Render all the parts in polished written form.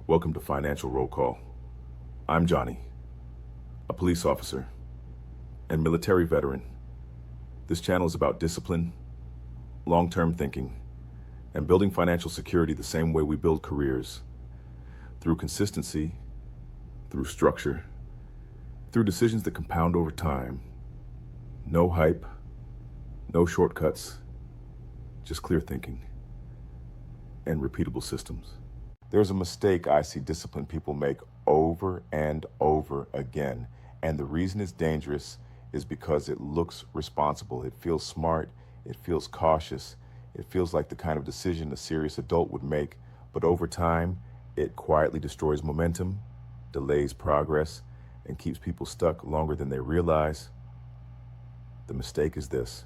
Welcome to Financial Roll Call. I'm Johnny, a police officer and military veteran. This channel is about discipline, long-term thinking, and building financial security the same way we build careers. Through consistency, through structure, through decisions that compound over time. No hype, no shortcuts, just clear thinking and repeatable systems. There's a mistake I see disciplined people make over and over again. And the reason it's dangerous is because it looks responsible. It feels smart. It feels cautious. It feels like the kind of decision a serious adult would make. But over time, it quietly destroys momentum, delays progress, and keeps people stuck longer than they realize. The mistake is this: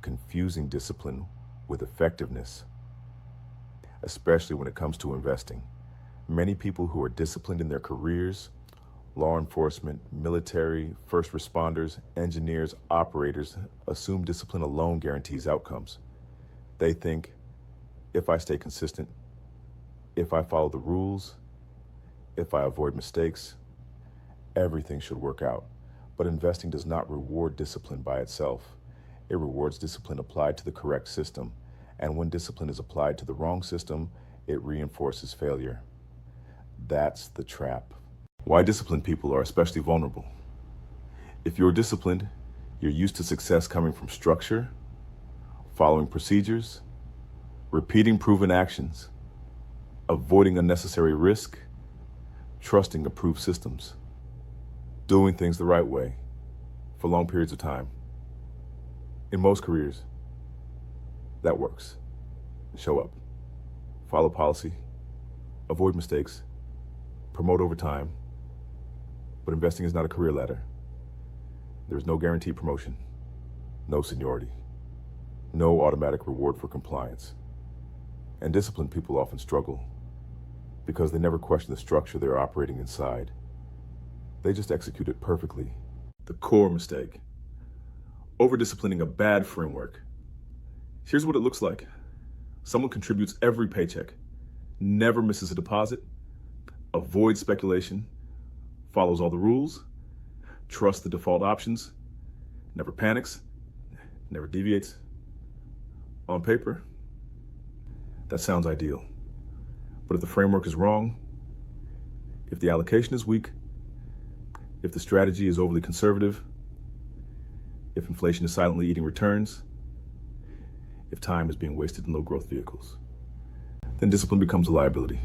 confusing discipline with effectiveness, especially when it comes to investing. Many people who are disciplined in their careers, law enforcement, military, first responders, engineers, operators, assume discipline alone guarantees outcomes. They think, if I stay consistent, if I follow the rules, if I avoid mistakes, everything should work out. But investing does not reward discipline by itself. It rewards discipline applied to the correct system. And when discipline is applied to the wrong system, it reinforces failure. That's the trap. Why disciplined people are especially vulnerable. If you're disciplined, you're used to success coming from structure, following procedures, repeating proven actions, avoiding unnecessary risk, trusting approved systems, doing things the right way for long periods of time. In most careers, that works. Show up, follow policy, avoid mistakes, promote over time. But investing is not a career ladder. There's no guaranteed promotion, no seniority, no automatic reward for compliance. And disciplined people often struggle because they never question the structure they're operating inside. They just execute it perfectly. The core mistake: over-disciplining a bad framework. Here's what it looks like. Someone contributes every paycheck, never misses a deposit, avoids speculation, follows all the rules, trusts the default options, never panics, never deviates. On paper, that sounds ideal. But if the framework is wrong, if the allocation is weak, if the strategy is overly conservative, if inflation is silently eating returns, if time is being wasted in low-growth vehicles, then discipline becomes a liability.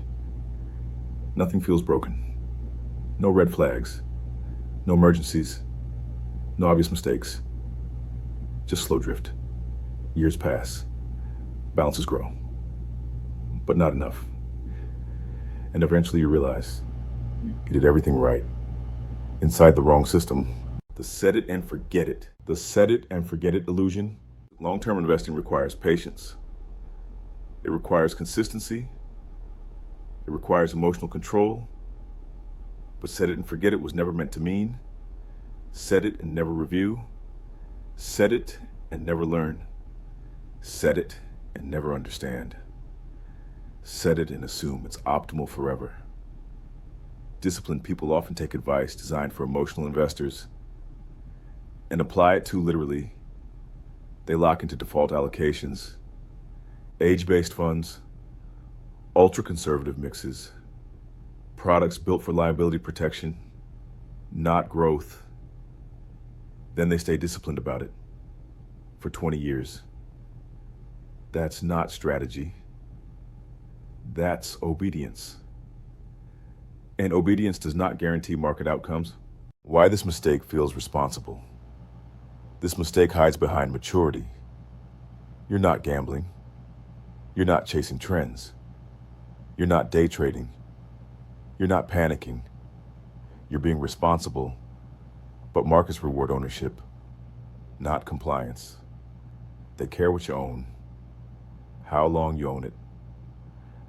Nothing feels broken. No red flags, no emergencies, no obvious mistakes. Just slow drift. Years pass. Balances grow. But not enough. And eventually you realize you did everything right inside the wrong system. The set it and forget it. The set it and forget it illusion. Long-term investing requires patience. It requires consistency. It requires emotional control. But set it and forget it was never meant to mean set it and never review, set it and never learn, set it and never understand, set it and assume it's optimal forever. Disciplined people often take advice designed for emotional investors and apply it too literally. They lock into default allocations, age-based funds, ultra-conservative mixes, products built for liability protection, not growth. Then they stay disciplined about it for 20 years. That's not strategy. That's obedience. And obedience does not guarantee market outcomes. Why this mistake feels responsible. This mistake hides behind maturity. You're not gambling. You're not chasing trends. You're not day trading. You're not panicking. You're being responsible. But markets reward ownership, not compliance. They care what you own, how long you own it,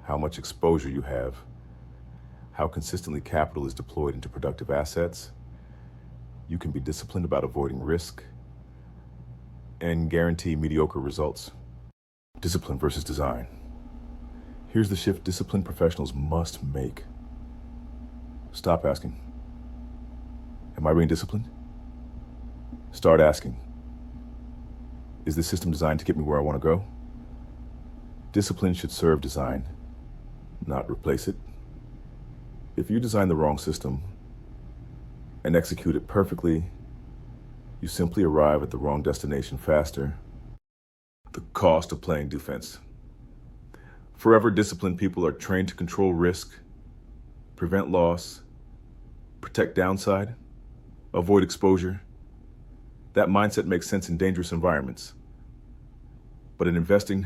how much exposure you have, how consistently capital is deployed into productive assets. You can be disciplined about avoiding risk and guarantee mediocre results. Discipline versus design. Here's the shift disciplined professionals must make. Stop asking, am I being disciplined? Start asking, is this system designed to get me where I want to go? Discipline should serve design, not replace it. If you design the wrong system and execute it perfectly, you simply arrive at the wrong destination faster. The cost of playing defense. Forever disciplined people are trained to control risk, prevent loss, protect downside, avoid exposure. That mindset makes sense in dangerous environments. But in investing,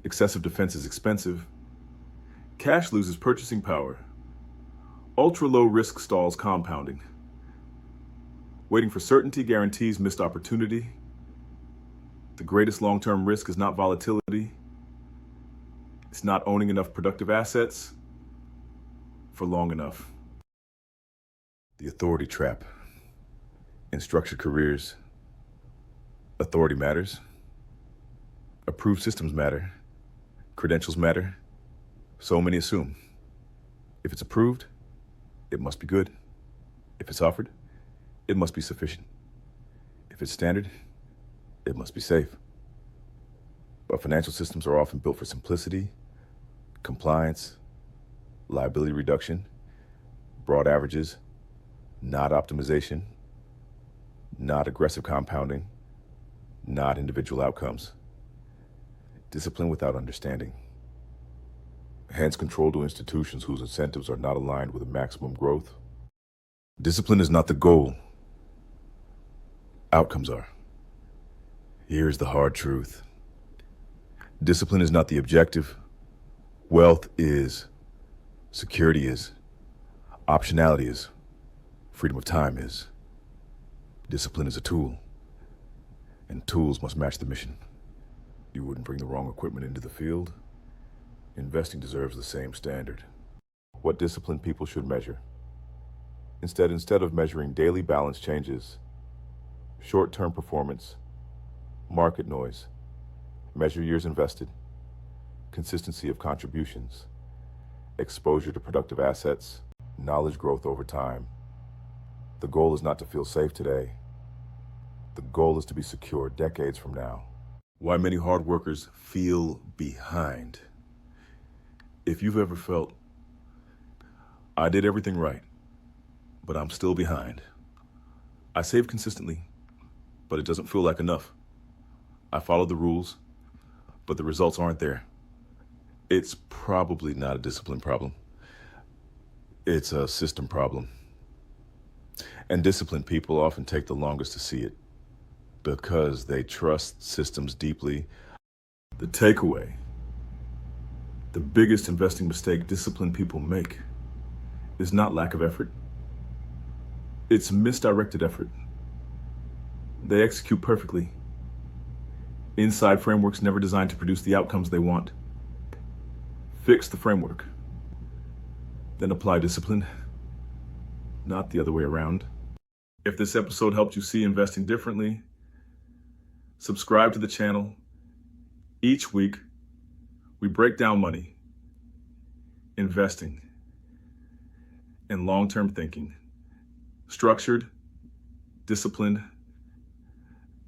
excessive defense is expensive. Cash loses purchasing power. Ultra-low risk stalls compounding. Waiting for certainty guarantees missed opportunity. The greatest long-term risk is not volatility. It's not owning enough productive assets for long enough. The authority trap. In structured careers, authority matters. Approved systems matter. Credentials matter. So many assume. If it's approved, it must be good. If it's offered, it must be sufficient. If it's standard, it must be safe. But financial systems are often built for simplicity, compliance, liability reduction, broad averages, not optimization, not aggressive compounding, not individual outcomes. Discipline without understanding. Hands control to institutions whose incentives are not aligned with maximum growth. Discipline is not the goal. Outcomes are. Here's the hard truth. Discipline is not the objective. Wealth is. Security is. Optionality is. Freedom of time is. Discipline is a tool, and tools must match the mission. You wouldn't bring the wrong equipment into the field. Investing deserves the same standard. What disciplined people should measure. Instead of measuring daily balance changes, short-term performance, market noise, measure years invested, consistency of contributions, exposure to productive assets, knowledge growth over time. The goal is not to feel safe today. The goal is to be secure decades from now. Why many hard workers feel behind. If you've ever felt, I did everything right, but I'm still behind. I save consistently, but it doesn't feel like enough. I follow the rules, but the results aren't there. It's probably not a discipline problem. It's a system problem. And disciplined people often take the longest to see it because they trust systems deeply. The takeaway, the biggest investing mistake disciplined people make is not lack of effort. It's misdirected effort. They execute perfectly. Inside frameworks never designed to produce the outcomes they want. Fix the framework. Then apply discipline, not the other way around. If this episode helped you see investing differently, subscribe to the channel. Each week, we break down money, investing, and long-term thinking. Structured, disciplined,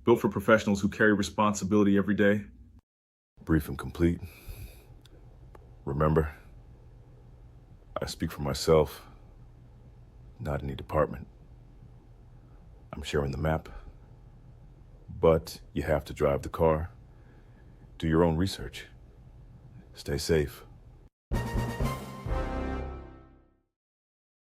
built for professionals who carry responsibility every day. Brief and complete. Remember, I speak for myself, not any department. I'm sharing the map, but you have to drive the car. Do your own research. Stay safe.